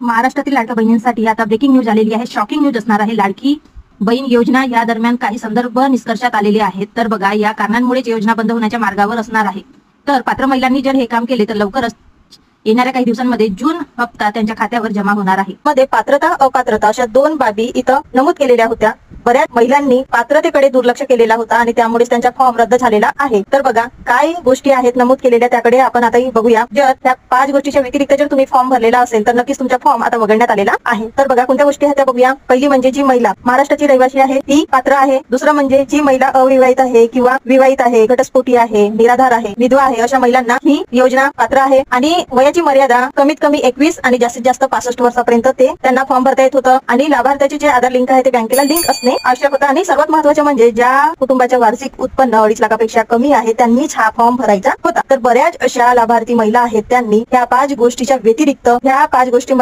महाराष्ट्रातील लाडक्या बहिणींसाठी आता ब्रेकिंग न्यूज आलेली आहे. शॉकिंग न्यूज असणार आहे. लाडकी बहीण योजना या दरम्यान काही संदर्भ निष्कर्षात आलेले आहेत. तर बघा, या कारणांमुळेच योजना बंद होण्याच्या मार्गावर असणार आहे. तर पात्र महिलांनी जर हे काम केले तर लवकरच येणाऱ्या काही दिवसांमध्ये जून हप्ता त्यांच्या खात्यावर जमा होणार आहे. मध्ये पात्रता अपात्रता अशा दोन बाबी इथं नमूद केलेल्या होत्या. बऱ्याच महिलांनी पात्रतेकडे दुर्लक्ष केलेला होता आणि त्यामुळेच त्यांचा फॉर्म रद्द झालेला आहे. तर बघा, काय गोष्टी आहेत नमूद केलेल्या त्याकडे आपण आताही बघूया. जर त्या 5 गोष्टीच्या व्यतिरिक्त जर तुम्ही फॉर्म भरलेला असेल तर नक्कीच तुमचा फॉर्म आता वगळण्यात आलेला आहे. तर बघा, कोणत्या गोष्टी आहेत त्या बघूया. पहिली म्हणजे जी महिला महाराष्ट्राची रहिवासी आहे ती पात्र आहे. दुसरं म्हणजे जी महिला अविवाहित आहे किंवा विवाहित आहे, घटस्फोटी आहे, निराधार आहे, विधवा आहे, अशा महिलांना ही योजना पात्र आहे. आणि वयाची मर्यादा कमीत कमी 21 आणि जास्तीत जास्त 65 वर्षापर्यंत ते त्यांना फॉर्म भरता येत होतं. आणि लाभार्थ्याचे जे आधार लिंक आहे ते बँकेला लिंक असणे आवश्यक होतं. आणि सर्वात महत्त्वाचे म्हणजे ज्या कुटुंबाच्या वार्षिक उत्पन्न 2.5 लाखापेक्षा कमी आहे त्यांनीच हा फॉर्म भरायचा होता. तर बऱ्याच अशा लाभार्थी महिला आहेत त्यांनी ह्या 5 गोष्टीच्या व्यतिरिक्त ह्या 5 गोष्टींमध्ये